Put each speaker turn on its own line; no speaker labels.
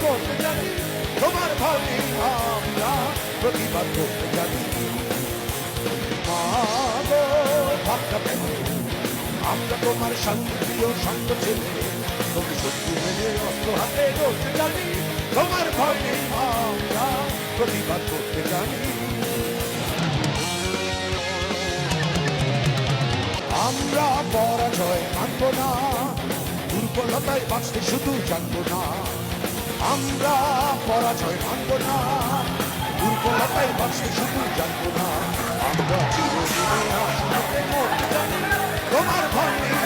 করতে জানি, তোমার ভয় নেই আমরা প্রতিবাদ করতে জানি। মা গো ভাবটা কেন, আমরা তোমার শান্তিপ্রিয় শান্ত ছেলে, তুমি শত্রু মেনে অস্ত্র হাতে করতে জানি, তোমার ভয় নেই আমরা প্রতিবাদ করতে জানি। আমরা পরাজয় মানব না, দুর্বলতায় বাঁচতে শুধু জানবো না। আমরা পরাজয় মানব না, দুর্বলতায় বাঁচতে শুধু জানবো না। আমরা চিরদিনে আসতে মরতে জানি, তোমার ভয় নেই